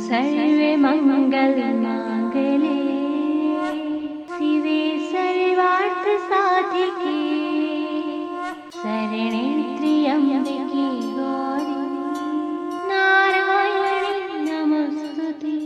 सर्वे मंगल मांगले शिवे सर्वार्थ साधिके शरणे त्र्यंबके गौरी नारायणी नमस्तुते।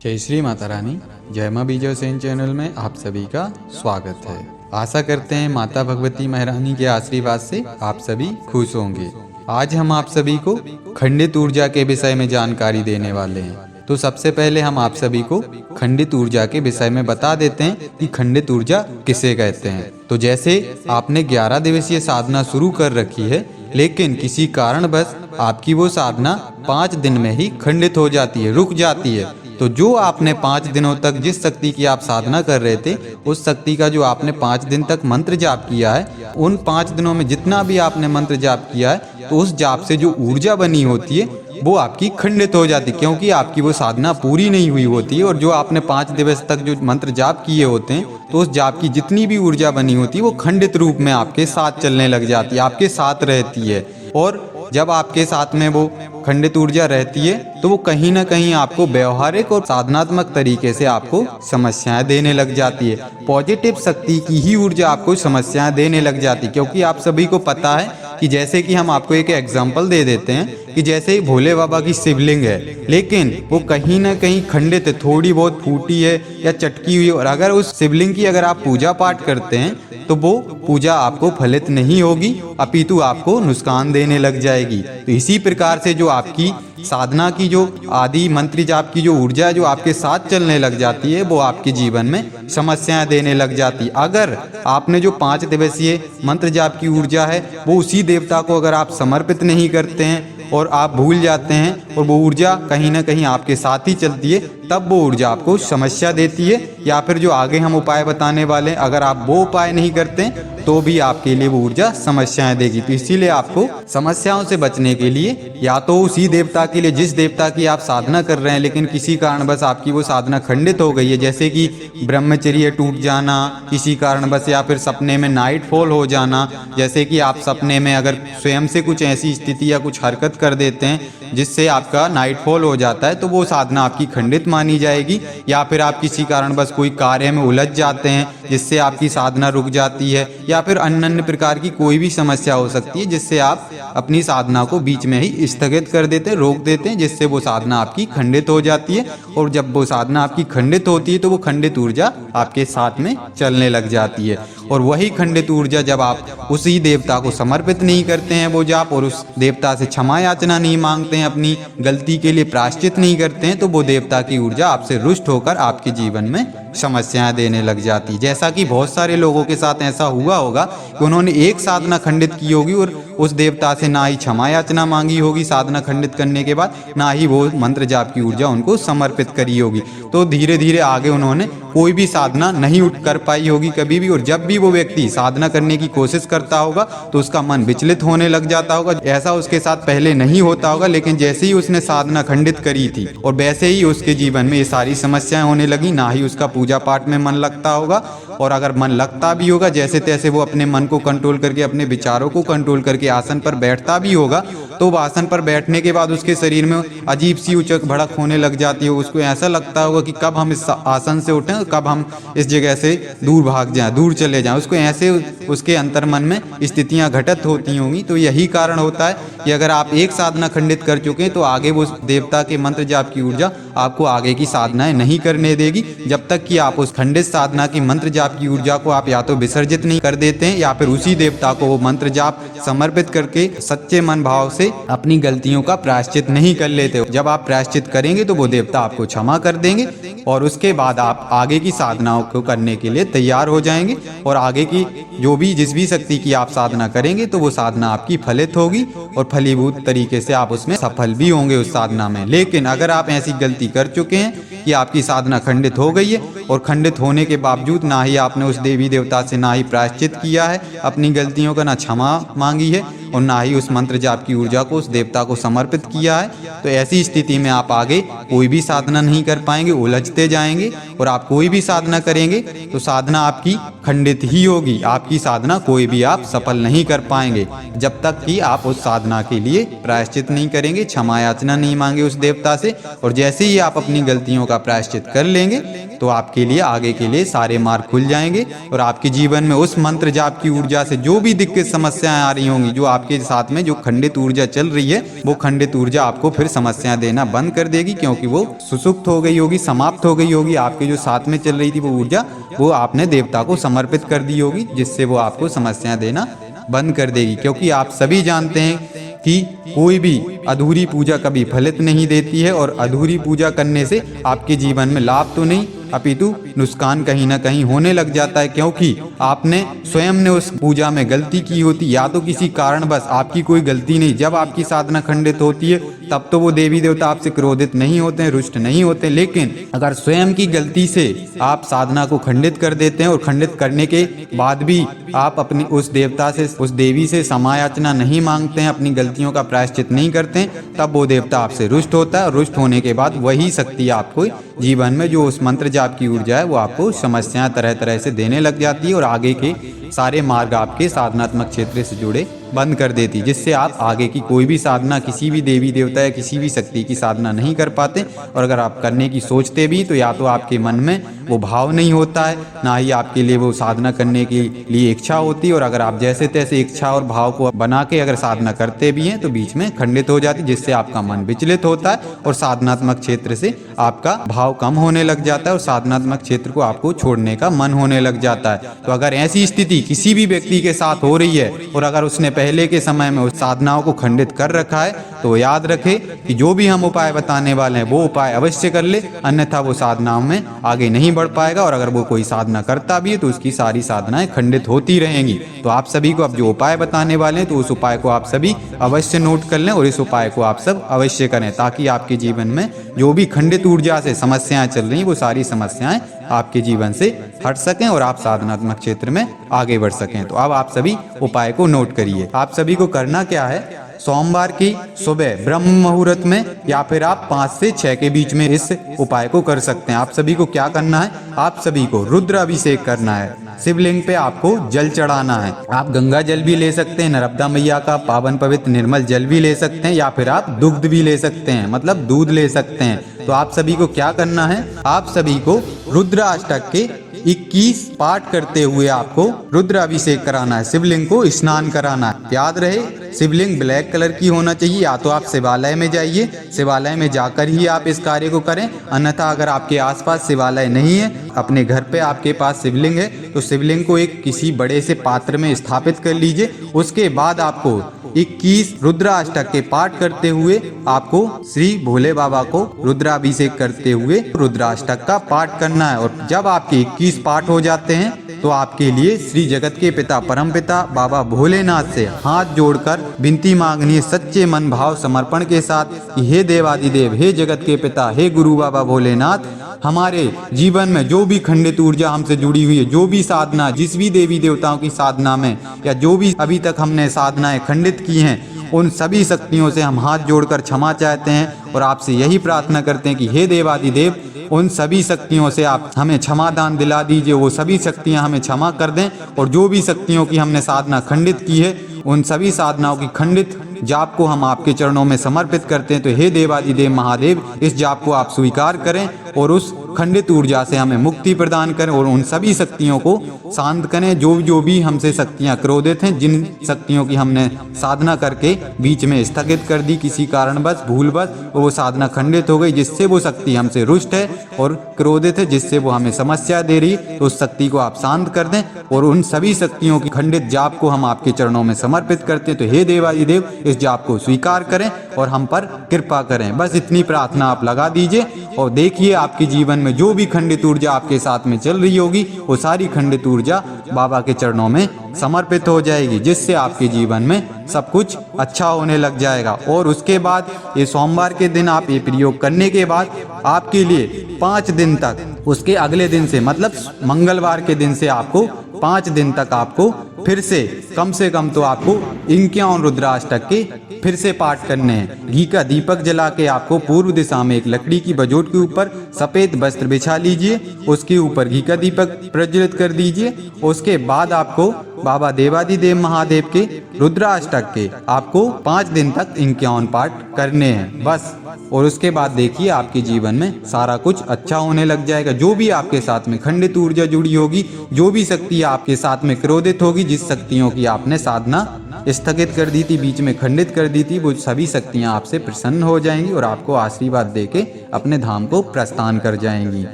जय श्री माता रानी। जय मां बीजो सेन चैनल में आप सभी का स्वागत है। आशा करते हैं माता भगवती महारानी के आशीर्वाद से आप सभी खुश होंगे। आज हम आप सभी को खंडित ऊर्जा के विषय में जानकारी देने वाले हैं। तो सबसे पहले हम आप सभी को खंडित ऊर्जा के विषय में बता देते हैं कि खंडित ऊर्जा किसे कहते हैं। तो जैसे आपने 11 दिवसीय साधना शुरू कर रखी है, लेकिन किसी कारणवश आपकी वो साधना 5 दिन में ही खंडित हो जाती है, रुक जाती है। तो जो आपने 5 दिनों तक जिस शक्ति की आप साधना कर रहे थे, उस शक्ति का जो आपने 5 दिन तक मंत्र जाप किया है, उन 5 दिनों में जितना भी आपने मंत्र जाप किया है, तो उस जाप से जो ऊर्जा बनी होती है वो आपकी खंडित हो जाती है, क्योंकि आपकी वो साधना पूरी नहीं हुई होती है। और जो आपने 5 दिवस तक जो मंत्र जाप किए होते हैं, तो उस जाप की जितनी भी ऊर्जा बनी होती है वो खंडित रूप में आपके साथ चलने लग जाती है, आपके साथ रहती है। और जब आपके साथ में वो खंडित ऊर्जा रहती है, तो वो कहीं ना कहीं आपको व्यवहारिक और साधनात्मक तरीके से आपको समस्याएं देने लग जाती है। पॉजिटिव शक्ति की ही ऊर्जा आपको समस्याएं देने लग जाती है, क्योंकि आप सभी को पता है कि जैसे कि हम आपको एक एग्जांपल दे देते हैं कि जैसे ही भोले बाबा की शिवलिंग है, लेकिन वो कहीं ना कहीं खंडित है, थोड़ी बहुत फूटी है या चटकी हुई है, और अगर उस शिवलिंग की अगर आप पूजा पाठ करते हैं तो वो पूजा आपको फलित नहीं होगी, अपितु आपको नुकसान देने लग जाएगी। तो इसी प्रकार से जो आपकी साधना की जो आदि मंत्र जाप की जो ऊर्जा जो आपके साथ चलने लग जाती है, वो आपके जीवन में समस्याएं देने लग जाती है। अगर आपने जो 5 दिवसीय मंत्र जाप की ऊर्जा है, वो उसी देवता को अगर आप समर्पित नहीं करते हैं और आप भूल जाते हैं, और वो ऊर्जा कहीं ना कहीं आपके साथ ही चलती है, तब वो ऊर्जा आपको समस्या देती है। या फिर जो आगे हम उपाय बताने वाले हैं, अगर आप वो उपाय नहीं करते तो भी आपके लिए वो ऊर्जा समस्याएं देगी। तो इसीलिए आपको समस्याओं से बचने के लिए या तो उसी देवता के लिए जिस देवता की आप साधना कर रहे हैं, लेकिन किसी कारणवश आपकी वो साधना खंडित हो गई है, जैसे कि ब्रह्मचर्य टूट जाना किसी कारणवश, या फिर सपने में नाइट फॉल हो जाना, जैसे कि आप सपने में अगर स्वयं से कुछ ऐसी स्थिति या कुछ हरकत कर देते हैं जिससे आपका नाइट फॉल हो जाता है, तो वो साधना आपकी खंडित मानी जाएगी। या फिर आप किसी कारणवश कोई कार्य में उलझ जाते हैं जिससे आपकी साधना रुक जाती है, या फिर अन्य प्रकार की कोई भी समस्या हो सकती है जिससे आप अपनी साधना को बीच में ही स्थगित कर देते हैं, रोक देते हैं, जिससे वो साधना आपकी खंडित हो जाती है। और जब वो साधना आपकी खंडित होती है, तो वो खंडित ऊर्जा आपके साथ में चलने लग जाती है। और वही खंडित ऊर्जा जब आप उसी देवता को समर्पित नहीं करते हैं वो जाप, और उस देवता से क्षमा याचना नहीं मांगते हैं, अपनी गलती के लिए प्रायश्चित नहीं करते हैं, तो वो देवता की ऊर्जा आपसे रुष्ट होकर आपके जीवन में समस्याएं देने लग जाती। जैसा कि बहुत सारे लोगों के साथ ऐसा हुआ होगा कि उन्होंने एक साधना खंडित की होगी और उस देवता से ना ही क्षमा याचना मांगी होगी साधना खंडित करने के बाद, ना ही वो मंत्र जाप की ऊर्जा उनको समर्पित करी होगी। तो धीरे धीरे आगे उन्होंने कोई भी साधना नहीं उठ कर पाई होगी कभी भी। और जब भी वो व्यक्ति साधना करने की कोशिश करता होगा तो उसका मन विचलित होने लग जाता होगा। ऐसा उसके साथ पहले नहीं होता होगा, लेकिन जैसे ही उसने साधना खंडित करी थी और वैसे ही उसके जीवन में ये सारी समस्याएं होने लगी। ना ही उसका पूजा पाठ में मन लगता होगा, और अगर मन लगता भी होगा जैसे तैसे वो अपने मन को कंट्रोल करके, अपने विचारों को कंट्रोल करके आसन पर बैठता भी होगा, तो आसन पर बैठने के बाद उसके शरीर में अजीब सी उचक भड़क होने लग जाती है। उसको ऐसा लगता होगा कि कब हम इस आसन से उठें, कब हम इस जगह से दूर भाग जाएं, दूर चले जाएं। उसको ऐसे उसके अंतर मन में स्थितियां घटित होती होंगी। तो यही कारण होता है कि अगर आप एक साधना खंडित कर चुके हैं, तो आगे वो देवता के मंत्र जाप की ऊर्जा आपको आगे की साधनाएं नहीं करने देगी, जब तक कि आप उस खंडित साधना की मंत्र जाप की ऊर्जा को आप या तो विसर्जित नहीं कर देते हैं, या फिर उसी देवता को वो मंत्र जाप समर्पित करके सच्चे मन भाव से अपनी गलतियों का प्रायश्चित नहीं कर लेते हो। जब आप प्रायश्चित करेंगे तो वो देवता आपको क्षमा कर देंगे, और उसके बाद आप आगे की साधनाओं को करने के लिए तैयार हो जाएंगे। और आगे की जो भी जिस भी शक्ति की आप साधना करेंगे, तो वो साधना आपकी फलित होगी और फलीभूत तरीके से आप उसमें सफल भी होंगे उस साधना में। लेकिन अगर आप ऐसी गलती कर चुके हैं कि आपकी साधना खंडित हो गई है, और खंडित होने के बावजूद ना ही आपने उस देवी देवता से ना ही प्रायश्चित किया है अपनी गलतियों का, ना क्षमा मांगी है, और ना ही उस मंत्र जाप की ऊर्जा को उस देवता को समर्पित किया है, तो ऐसी स्थिति में आप आगे कोई भी साधना नहीं कर पाएंगे, उलझते जाएंगे। और आप कोई भी साधना करेंगे तो साधना आपकी खंडित ही होगी। आपकी साधना कोई भी आप सफल नहीं कर पाएंगे जब तक कि आप उस साधना के लिए प्रायश्चित नहीं करेंगे, क्षमा याचना नहीं मांगे उस देवता से। और जैसे ही आप अपनी गलतियों का प्रायश्चित कर लेंगे तो आपके लिए आगे के लिए सारे मार्ग खुल जाएंगे और आपके जीवन में उस मंत्र जाप की ऊर्जा से जो भी दिक्कत समस्याएं आ रही होंगी, जो आपके साथ में जो खंडित ऊर्जा चल रही है, वो खंडित ऊर्जा आपको फिर समस्याएं देना बंद कर देगी, क्योंकि वो सुसुप्त हो गई होगी, समाप्त हो गई होगी। आपके जो साथ में चल रही थी वो ऊर्जा, वो आपने देवता को समर्पित कर दी होगी, जिससे वो आपको समस्याएं देना बंद कर देगी। क्योंकि आप सभी जानते हैं कि कोई भी अधूरी पूजा कभी फलित नहीं देती है, और अधूरी पूजा करने से आपके जीवन में लाभ तो नहीं अपितु नुकसान कहीं ना कहीं होने लग जाता है, क्योंकि आपने स्वयं ने उस पूजा में गलती की होती, या तो किसी कारणवश, आपकी कोई गलती नहीं। जब आपकी साधना खंडित होती है तब तो वो देवी देवता आपसे क्रोधित नहीं होते हैं, रुष्ट नहीं होते, लेकिन अगर स्वयं की गलती से आप साधना को खंडित कर देते हैं और खंडित करने के बाद भी आप अपनी उस देवता से, उस देवी से क्षमा याचना नहीं मांगते हैं, अपनी गलतियों का प्रायश्चित नहीं करते हैं, तब वो देवता आपसे रुष्ट होता है। और रुष्ट होने के बाद वही शक्ति आपको जीवन में, जो उस मंत्र जाप की ऊर्जा है, वो आपको समस्याएं तरह तरह से देने लग जाती है और आगे के सारे मार्ग आपके साधनात्मक क्षेत्र से जुड़े बंद कर देती, जिससे आप आगे की कोई भी साधना, किसी भी देवी देवता या किसी भी शक्ति की साधना नहीं कर पाते। और अगर आप करने की सोचते भी तो या तो आपके मन में वो भाव नहीं होता है, ना ही आपके लिए वो साधना करने के लिए इच्छा होती है। और अगर आप जैसे तैसे इच्छा और भाव को बना के अगर साधना करते भी हैं तो बीच में खंडित हो जाती, जिससे आपका मन विचलित होता है और साधनात्मक क्षेत्र से आपका भाव कम होने लग जाता है और साधनात्मक क्षेत्र को आपको छोड़ने का मन होने लग जाता है। तो अगर ऐसी स्थिति किसी भी व्यक्ति के साथ हो रही है और अगर उसने पहले के समय में उस साधनाओं को खंडित कर रखा है, तो याद रखे कि जो भी हम उपाय बताने वाले हैं वो उपाय अवश्य कर ले, अन्यथा वो साधनाओं में आगे नहीं बढ़ पाएगा। और अगर वो कोई साधना करता भी है तो उसकी सारी साधनाएं खंडित होती रहेंगी। तो आप सभी को अब जो उपाय बताने वाले हैं तो उस उपाय को आप सभी अवश्य नोट कर लें और इस उपाय को आप सब अवश्य करें, ताकि आपके जीवन में जो भी खंडित ऊर्जा से समस्याएं चल रही वो सारी समस्याएं आपके जीवन से हट सकें और आप साधनात्मक क्षेत्र में आगे बढ़ सकें। तो अब आप सभी उपाय को नोट करिए। आप सभी को करना क्या है, सोमवार की सुबह ब्रह्म मुहूर्त में या फिर आप 5 से 6 के बीच में इस उपाय को कर सकते हैं। आप सभी को क्या करना है, आप सभी को रुद्र अभिषेक करना है, शिवलिंग पे आपको जल चढ़ाना है। आप गंगा जल भी ले सकते हैं, नर्मदा मैया का पावन पवित्र निर्मल जल भी ले सकते हैं, या फिर आप दुग्ध भी ले सकते हैं, मतलब दूध ले सकते हैं। तो आप सभी को क्या करना है, आप सभी को रुद्र अष्टक के 21 पाठ करते हुए आपको रुद्र अभिषेक कराना है, शिवलिंग को स्नान कराना है। याद रहे शिवलिंग ब्लैक कलर की होना चाहिए, या तो आप शिवालय में जाइए, शिवालय में जाकर ही आप इस कार्य को करें, अन्यथा अगर आपके आसपास शिवालय नहीं है, अपने घर पे आपके पास शिवलिंग है, तो शिवलिंग को एक किसी बड़े से पात्र में स्थापित कर लीजिए। उसके बाद आपको 21 रुद्राष्टक के पाठ करते हुए आपको श्री भोले बाबा को रुद्राभिषेक करते हुए रुद्राष्टक का पाठ करना है। और जब आपके 21 पाठ हो जाते हैं तो आपके लिए श्री जगत के पिता परमपिता बाबा भोलेनाथ से हाथ जोड़कर विनती मांगनी है, सच्चे मन भाव समर्पण के साथ कि हे देवादिदेव, हे जगत के पिता, हे गुरु बाबा भोलेनाथ, हमारे जीवन में जो भी खंडित ऊर्जा हमसे जुड़ी हुई है, जो भी साधना, जिस भी देवी देवताओं की साधना में या जो भी अभी तक हमने साधनाएं खंडित की हैं, उन सभी शक्तियों से हम हाथ जोड़कर क्षमा चाहते हैं और आपसे यही प्रार्थना करते हैं कि हे देवादिदेव, उन सभी शक्तियों से आप हमें क्षमा दान दिला दीजिए, वो सभी शक्तियां हमें क्षमा कर दें। और जो भी शक्तियों की हमने साधना खंडित की है, उन सभी साधनाओं की खंडित जाप को हम आपके चरणों में समर्पित करते हैं। तो हे देवादिदेव महादेव, इस जाप को आप स्वीकार करें और उस खंडित ऊर्जा से हमें मुक्ति प्रदान करें और उन सभी शक्तियों को शांत करें। जो भी हमसे शक्तियां क्रोधित हैं, जिन शक्तियों की हमने साधना करके बीच में स्थगित कर दी किसी कारणवश, भूलवश, वो साधना खंडित हो गई, जिससे वो शक्ति हमसे रुष्ट है और क्रोधित है, जिससे वो हमें समस्या दे रही, तो उस शक्ति को आप शांत कर दें और उन सभी शक्तियों की खंडित जाप को हम आपके चरणों में समर्पित करते हैं। तो हे देवादिदेव, इस जाप को स्वीकार करें और हम पर कृपा करें। बस इतनी प्रार्थना आप लगा दीजिए और देखिए आपके जीवन में जो भी खंडित ऊर्जा आपके साथ में चल रही होगी, वो सारी खंडित ऊर्जा बाबा के चरणों में समर्पित हो जाएगी, जिससे आपके जीवन में सब कुछ अच्छा होने लग जाएगा। और उसके बाद ये सोमवार के दिन आप ये प्रयोग करने के बाद आपके लिए 5 दिन तक, उसके अगले दिन से मतलब मंगलवार के दिन से आपको 5 दिन तक आपको फिर से कम तो आपको 51 रुद्राष्टक के फिर से पाठ करने हैं। घी का दीपक जला के आपको पूर्व दिशा में एक लकड़ी की बजोट के ऊपर सफेद वस्त्र बिछा लीजिए, उसके ऊपर घी का दीपक प्रज्वलित कर दीजिए। उसके बाद आपको बाबा देवादिदेव महादेव के रुद्राष्टक के आपको 5 दिन तक 51 पाठ करने हैं बस। और उसके बाद देखिए आपके जीवन में सारा कुछ अच्छा होने लग जाएगा। जो भी आपके साथ में खंडित ऊर्जा जुड़ी होगी, जो भी शक्ति आपके साथ में क्रोधित होगी, जिस शक्तियों की आपने साधना स्थगित कर दी थी, बीच में खंडित कर दी थी, वो सभी शक्तियां आपसे प्रसन्न हो जाएंगी और आपको आशीर्वाद देके अपने धाम को प्रस्थान कर जाएंगी।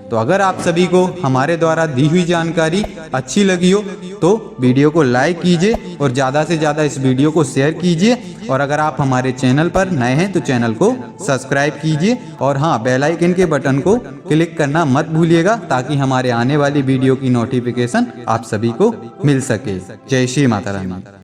तो अगर आप सभी को हमारे द्वारा दी हुई जानकारी अच्छी लगी हो तो वीडियो को लाइक कीजिए और ज़्यादा से ज़्यादा इस वीडियो को शेयर कीजिए। और अगर आप हमारे चैनल पर नए हैं तो चैनल को सब्सक्राइब कीजिए और हाँ, बेल आइकन के बटन को क्लिक करना मत भूलिएगा ताकि हमारे आने वाली वीडियो की नोटिफिकेशन आप सभी को मिल सके। जय श्री माता रानी।